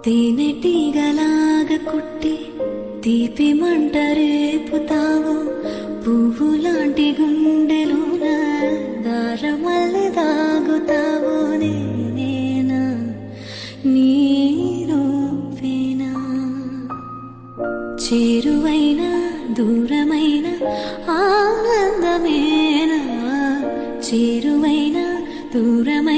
తేనెటీగలాగా కుట్టి తీపి మంట రేపుతావు, పువ్వులాంటి గుండెలోన దారమల్లె దాగుతావు. నేనేనా నీ రూపేనా? చేరువైన దూరమైన ఆనందమేనా? చేరువైన దూరమైన